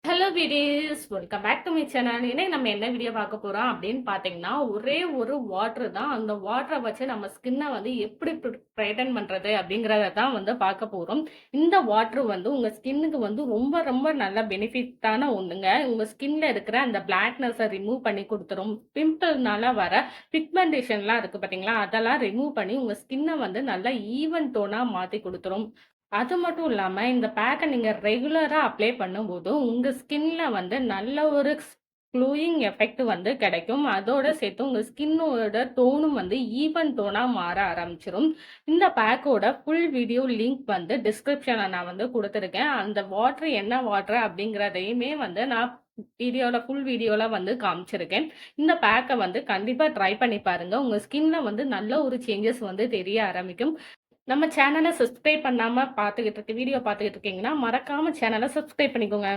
Hello videos welcome back to my channel. இன்னைக்கு நம்ம என்ன வீடியோ பார்க்க போறோம் அப்படின்னு பார்த்தீங்கன்னா, ஒரே ஒரு வாட்டர் தான். அந்த வாட்டரை வச்சு நம்ம ஸ்கின்னை வந்து எப்படி பிரைட்டன் பண்றது அப்படிங்கிறத தான் வந்து பார்க்க போறோம். இந்த வாட்டர் வந்து உங்க ஸ்கின்னுக்கு வந்து ரொம்ப ரொம்ப நல்ல பெனிஃபிட்டான ஒண்ணுங்க. உங்க ஸ்கின்ல இருக்கிற அந்த பிளாக்னஸை ரிமூவ் பண்ணி கொடுத்துரும். பிம்பிள்னால வர பிக்மெண்டேஷன்லாம் இருக்கு பார்த்தீங்களா, அதெல்லாம் ரிமூவ் பண்ணி உங்க ஸ்கின்னை வந்து நல்லா ஈவன் டோனா மாற்றி கொடுத்துரும். அது மட்டும் இல்லாம, இந்த பேக்க நீங்க ரெகுலரா அப்ளை பண்ணும்போது, உங்க ஸ்கின்ல வந்து நல்ல ஒரு க்ளோயிங் எஃபெக்ட் வந்து கிடைக்கும். அதோட சேர்த்து உங்க ஸ்கின்னோட டோனும் வந்து ஈவன் டோனா மாற ஆரம்பிச்சுரும். இந்த பேக்கோட ஃபுல் வீடியோ லிங்க் வந்து டிஸ்கிரிப்ஷன்ல நான் வந்து குடுத்துருக்கேன். அந்த வாட்டர் என்ன வாட்டர் அப்படிங்கிறதையுமே வந்து நான் ஃபுல் வீடியோல வந்து காமிச்சிருக்கேன். இந்த பேக்க வந்து கண்டிப்பா ட்ரை பண்ணி பாருங்க. உங்க ஸ்கின்ல வந்து நல்ல ஒரு சேஞ்சஸ் வந்து தெரிய ஆரம்பிக்கும். நம்ம சேனலை சப்ஸ்கிரைப் பண்ணாம வீடியோ பார்த்துக்கிட்டு இருக்கீங்கன்னா, மறக்காம சேனலை சப்ஸ்கிரைப் பண்ணிக்கோங்க.